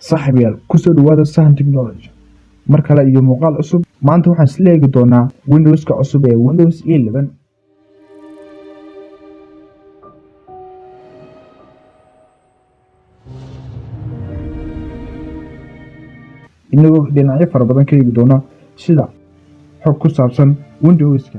saaxiibayaal kusoo dhawaada Sahan Technology mar kale iyo muuqaal cusub. Maanta waxaan isla eegi doonaa Windows-ka cusub ee Windows 11. inagoo dhinacyo fara badan ka eegi doona sida xog ku saabsan Windows-ka.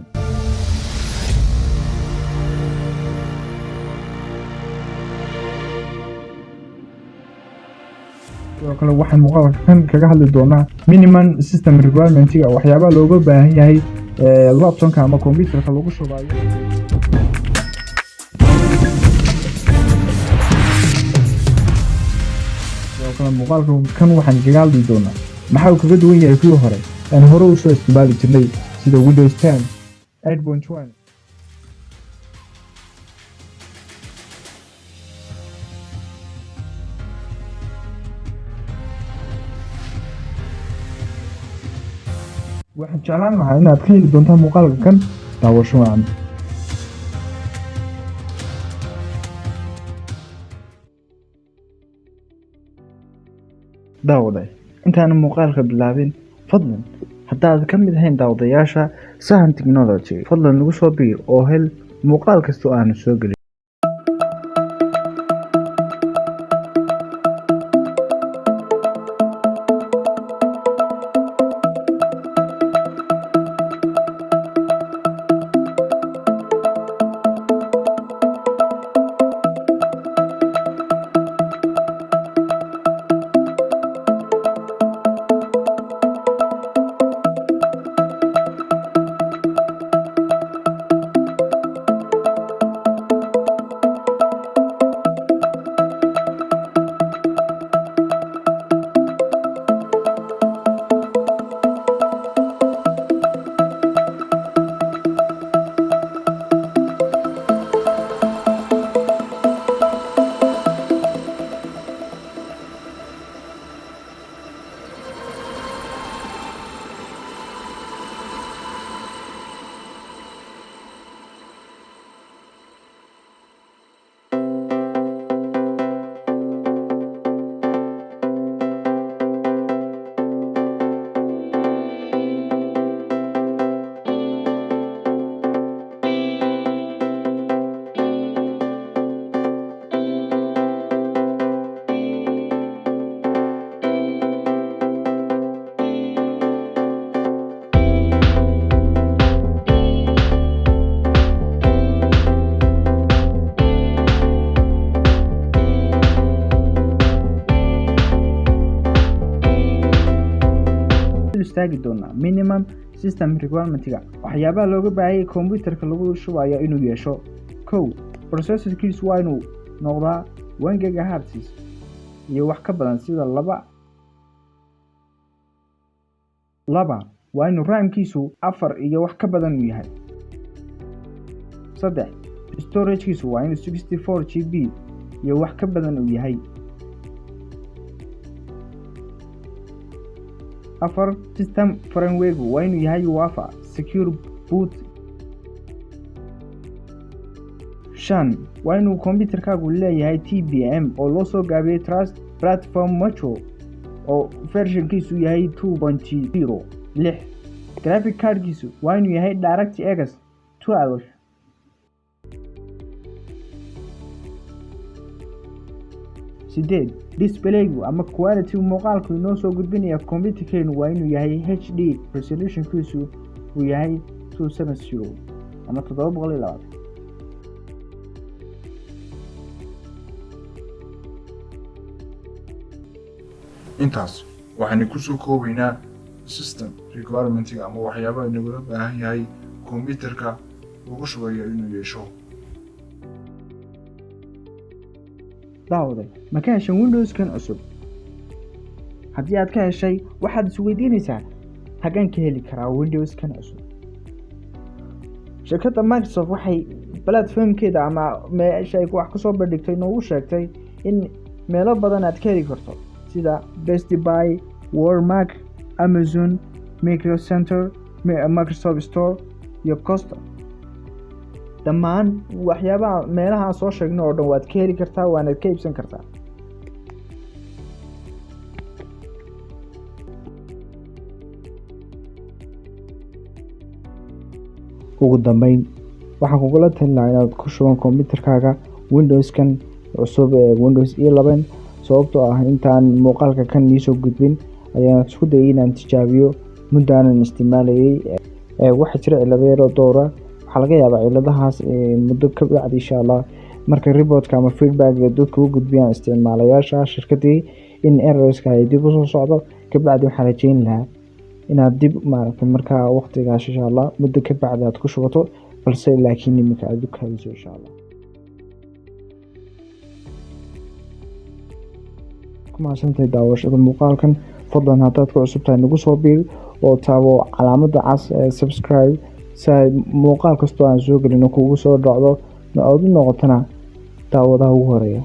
sidoo kale waxaan muuqaalkan kaga hadli doonaa minimum system requirements-ga waxyaabaha looga baahan yahay laptop-ka ama computer-ka lagu shubayo. sidoo kale muuqaalkan waxaan kaga hadli doonaa maxaa uu kaga duwan yahay kuwii hore aan hore u soo isticmaali jirnay sida Windows 10, 8.1. waxaan jeclaan lahaa inaad ka heli doontaan muuqaalka kan daawasho wacan. daawaday intaan muuqaalka bilaabin fadlan haddaad ka mid ahayn daawadayaasha Sahan Technology fadlan nagu soo biir oo hel muuqaal kasta oo aanu soo gelin. istaagi doonaa minimum system requirements-ga waxyaabaha looga baahan yahay computer-ka lagu shubayo inuu yeesho. 1. processor-kiisu waa inuu noqdaa 1 GHz iyo wax ka badan sida 2 waa inuu RAM-kiisu 4 iyo wax ka badan uu yahay. 3. storage-kiisu waa inuu 64 GB iyo wax ka badan uu yahay. 4. system framework waa inuu yahay UEFI secure boot. 5. waa inuu computer-kaagu leeyahay TPM oo loo soo gaabiyay Trust Platform Module oo version-kiisu yahay 2.0. 6. graphic card-kiisu waa inuu yahay DirectX 12. 8. display-gu ama quality muuqaalku inoo soo gudbinaya computer-keenu waa inuu yahay HD resolution-kiisu uu yahay 270 ama 720. intaas waxaan ku soo koobaynaa system requirements-ga ama waxyaabaha looga baahan yahay computer-ka lagu shubayo inuu yeesho. daawaday ma ka heshay Windows-kan cusub? haddii aad ka heshay waxaad isweydiinaysaa hagaan ka heli karaa Windows-kan cusub. shirkadda Microsoft waxay platform-keeda ama meesha ay wax ku soo bandhigtay noogu sheegtay in meelo badan aad ka heli karto sida Best Buy, Walmart, Amazon, Micro Center, Microsoft Store iyo Costa. dhammaan waxyaabaha meelaha soo sheegno oo dhan waad ka heli kartaa waana ka iibsan kartaa. ugu dambeyn waxaan kugula talin lahaa inaad ku shuban kombiyuutarkaaga Windowskan cusub ee Windows 11 sababtoo ah intaan muuqaalka kan iisoo gudbin ayaan isku dayay inaan tijaabiyo muddaanan isticmaalayay waxaa jira cilado yar oo dhowr ah waxaa laga yaabaa ciladahaas muddo ka bacdi insha Allah marka reportka ama feedback dadku u gudbiyaan isticmaalayaasha shirkadii in errorska ay dib u soo socdo ka bacdi waxaan rajayn lahaa inaad dib markaa waqtigaas insha Allah muddo ka bacdi aad ku shubato balse laakiin iminka aad u kaadiso insha Allah kuma santahay daawashada muuqaalkan fadlan haddaad ku cusub tahay nagu soo biir oo taabo calaamadda cas ee subscribe si ay muuqaal kastoo aan soo gelino kugu soo dhacdo aad u noqotana daawadaha ugu horeeya